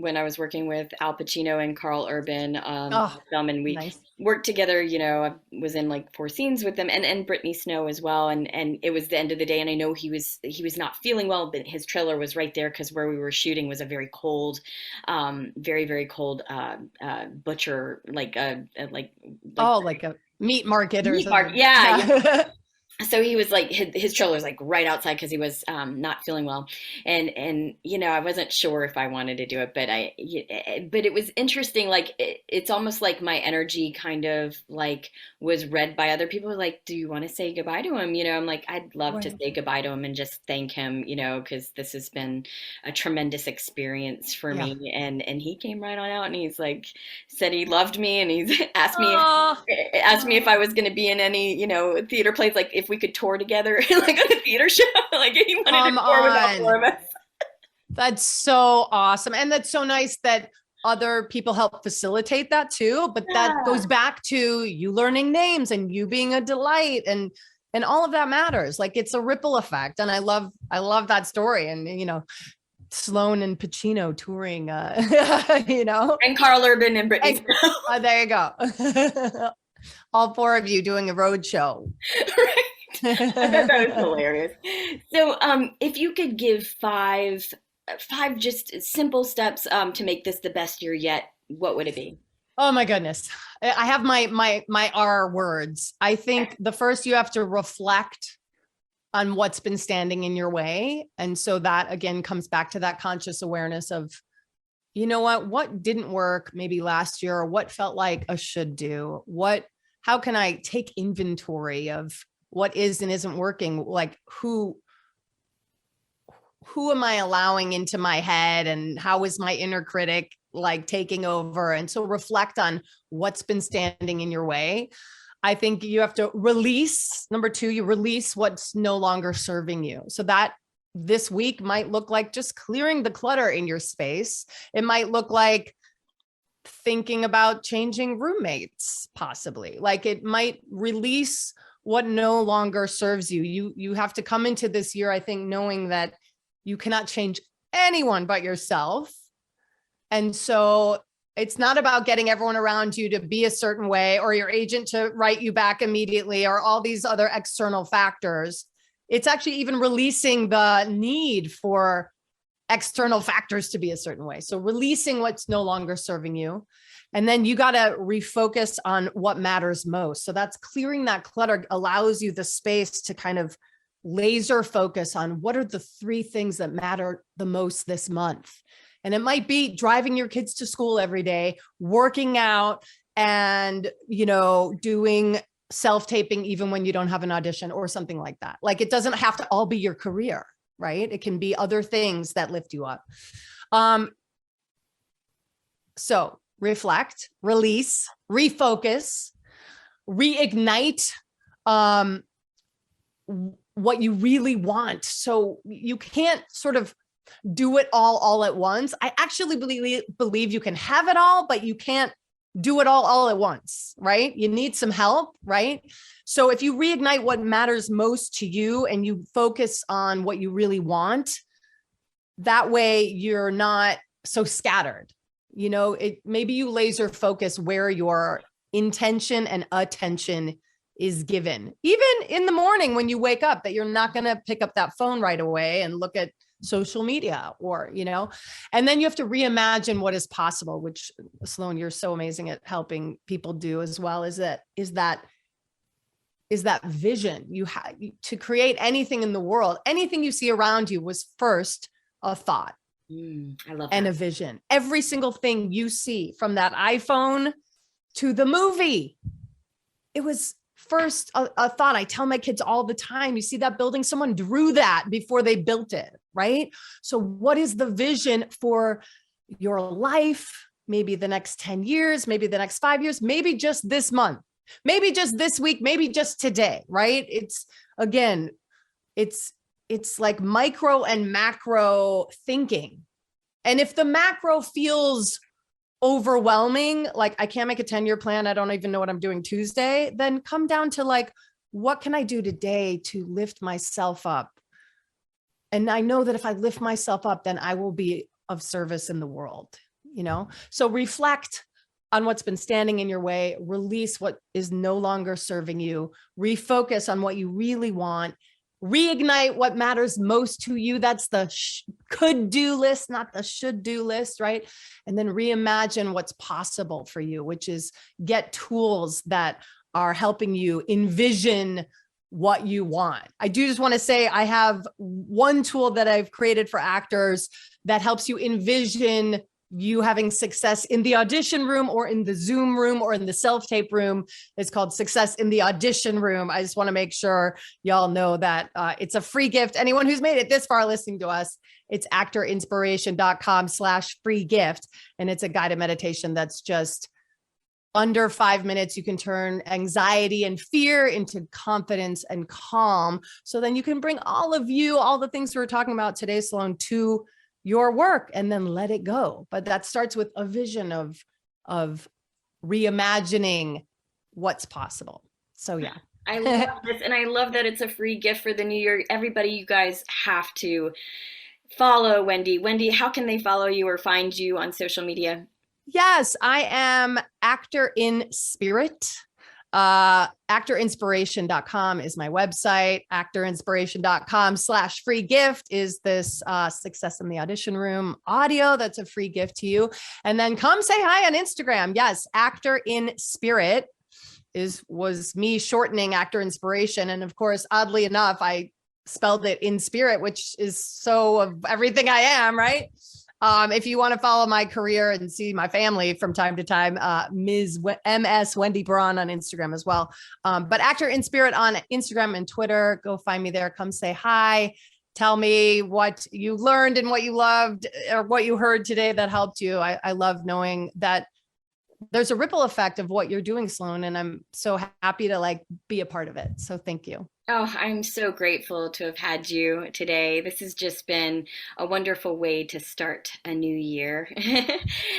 when I was working with Al Pacino and Carl Urban on Oh, the film, and we nice. worked together. You know, I was in like 4 scenes with them, and Brittany Snow as well. And it was the end of the day, and I know he was not feeling well, but his trailer was right there because where we were shooting was a very cold, very cold butcher like Oh, like a meat market or meat market. something. Yeah, yeah. Yeah. So he was like his trailer's like right outside because he was not feeling well, and you know I wasn't sure if I wanted to do it, but it was interesting. Like it's almost like my energy kind of like was read by other people. Like, do you want to say goodbye to him? You know, I'm like, I'd love to Right. say goodbye to him and just thank him. You know, because this has been a tremendous experience for Yeah. me. And he came right on out and he's like said he loved me and he's Oh, asked me if I was going to be in any, you know, theater plays, like if we could tour together, like on a theater show. Like he wanted to come tour with all four on. of us. That's so awesome. And that's so nice that other people help facilitate that too. But that Yeah. goes back to you learning names and you being a delight, and all of that matters. Like it's a ripple effect. And I love that story. And Sloan and Pacino touring, And Carl Urban and Brittany and, Snow. there you go. All four of you doing a road show. Right. I thought that was hilarious. So, if you could give five just simple steps to make this the best year yet, what would it be? Oh my goodness. I have my R words. I think the first, you have to reflect on what's been standing in your way. And so that again comes back to that conscious awareness of, what didn't work maybe last year, or what felt like a should do. How can I take inventory of what is and isn't working? Like who am I allowing into my head, and how is my inner critic like taking over? And so reflect on what's been standing in your way. I think you have to release. Number two, you release what's no longer serving you. So that this week might look like just clearing the clutter in your space. It might look like thinking about changing roommates, possibly. Like it might release what no longer serves you. You have to come into this year, I think, knowing that you cannot change anyone but yourself. And so it's not about getting everyone around you to be a certain way, or your agent to write you back immediately, or all these other external factors. It's actually even releasing the need for external factors to be a certain way. So releasing what's no longer serving you. And then you got to refocus on what matters most. So that's clearing that clutter allows you the space to kind of laser focus on what are the 3 things that matter the most this month. And it might be driving your kids to school every day, working out, and, doing self-taping even when you don't have an audition or something like that. Like it doesn't have to all be your career, right? It can be other things that lift you up. So reflect, release, refocus, reignite what you really want. So you can't sort of do it all at once. I actually believe you can have it all, but you can't do it all at once, right? You need some help, right? So if you reignite what matters most to you and you focus on what you really want, that way you're not so scattered. Maybe you laser focus where your intention and attention is given. Even in the morning when you wake up, that you're not going to pick up that phone right away and look at social media, or, and then you have to reimagine what is possible, which Sloan, you're so amazing at helping people do as well. Is that vision you have to create anything in the world. Anything you see around you was first a thought. I love and that. a vision. Every single thing you see, from that iPhone to the movie, it was first a thought. I tell my kids all the time, you see that building, someone drew that before they built it, right? So what is the vision for your life? Maybe the next 10 years, maybe the next 5 years, maybe just this month, maybe just this week, maybe just today, right? It's like micro and macro thinking. And if the macro feels overwhelming, like I can't make a 10-year plan, I don't even know what I'm doing Tuesday, then come down to like, what can I do today to lift myself up? And I know that if I lift myself up, then I will be of service in the world, So reflect on what's been standing in your way, release what is no longer serving you, refocus on what you really want, reignite what matters most to you. That's the could-do list, not the should-do list, right? And then reimagine what's possible for you, which is get tools that are helping you envision what you want. I do just want to say I have one tool that I've created for actors that helps you envision you having success in the audition room or in the Zoom room or in the self-tape room. It's called Success in the Audition Room. I just want to make sure y'all know that it's a free gift. Anyone who's made it this far listening to us, it's actorinspiration.com/free gift. And it's a guided meditation that's just under 5 minutes. You can turn anxiety and fear into confidence and calm. So then you can bring all the things we were talking about today, Sloan, to your work and then let it go. But that starts with a vision of reimagining what's possible. So yeah. I love this. And I love that it's a free gift for the new year. Everybody, you guys have to follow Wendy. Wendy, how can they follow you or find you on social media? Yes, I am Actor in Spirit. Actorinspiration.com is my website. Actorinspiration.com/free gift is this Success in the Audition Room audio. That's a free gift to you. And then come say hi on Instagram. Yes, Actor in Spirit was me shortening Actor Inspiration. And of course, oddly enough, I spelled it in spirit, which is so of everything I am, right? If you want to follow my career and see my family from time to time, MS Wendy Braun on Instagram as well. But Actor in Spirit on Instagram and Twitter, go find me there. Come say hi. Tell me what you learned and what you loved or what you heard today that helped you. I love knowing that there's a ripple effect of what you're doing, Sloan, and I'm so happy to be a part of it. So thank you. Oh, I'm so grateful to have had you today. This has just been a wonderful way to start a new year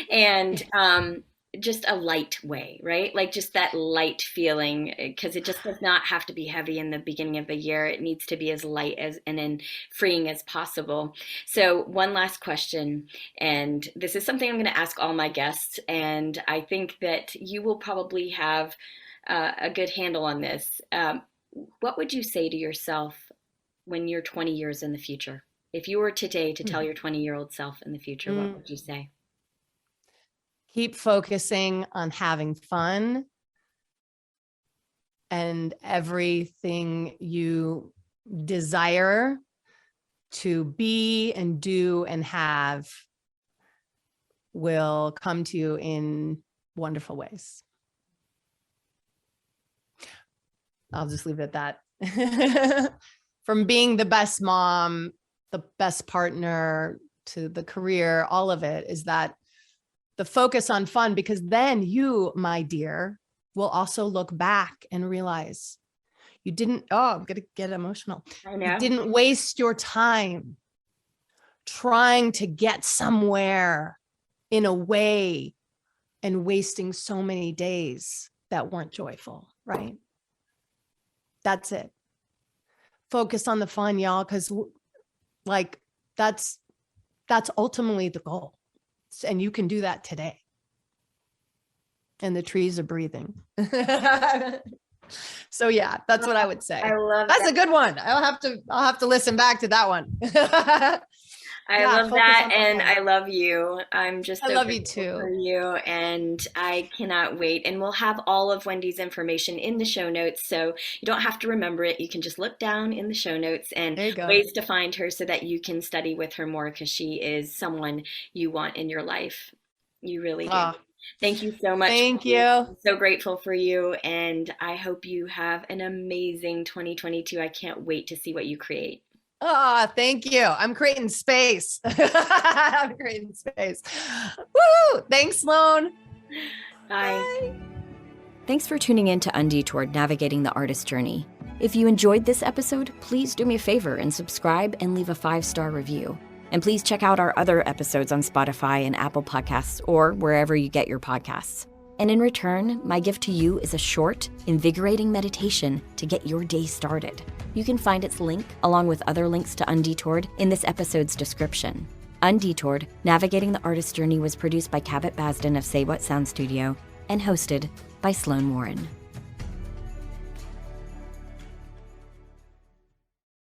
and just a light way, right? Like just that light feeling, because it just does not have to be heavy in the beginning of the year. It needs to be as light and then freeing as possible. So one last question, and this is something I'm going to ask all my guests, and I think that you will probably have a good handle on this. What would you say to yourself when you're 20 years in the future? If you were today to tell your 20-year-old self in the future, what would you say? Keep focusing on having fun, and everything you desire to be and do and have will come to you in wonderful ways. I'll just leave it at that. From being the best mom, the best partner, to the career, all of it is that the focus on fun, because then you, my dear, will also look back and realize you didn't, I'm going to get emotional. I know. You didn't waste your time trying to get somewhere in a way and wasting so many days that weren't joyful, right? That's it. Focus on the fun, y'all, because that's ultimately the goal. And you can do that today. And the trees are breathing. So yeah, that's what I would say. I love that's that. A good one. I'll have to listen back to that one. I love that, and I love you. I'm just so I love you grateful too. for you, and I cannot wait. And we'll have all of Wendy's information in the show notes, so you don't have to remember it. You can just look down in the show notes and ways to find her so that you can study with her more, because she is someone you want in your life. You really do. Thank you so much. Thank you. I'm so grateful for you, and I hope you have an amazing 2022. I can't wait to see what you create. Oh, thank you. I'm creating space. I'm creating space. Woo! Thanks, Sloan. Bye. Thanks for tuning in to Undetoured, Navigating the Artist Journey. If you enjoyed this episode, please do me a favor and subscribe and leave a 5-star review. And please check out our other episodes on Spotify and Apple Podcasts or wherever you get your podcasts. And in return, my gift to you is a short, invigorating meditation to get your day started. You can find its link, along with other links to Undetoured, in this episode's description. Undetoured, Navigating the Artist Journey was produced by Cabot Basden of Say What Sound Studio and hosted by Sloan Warren.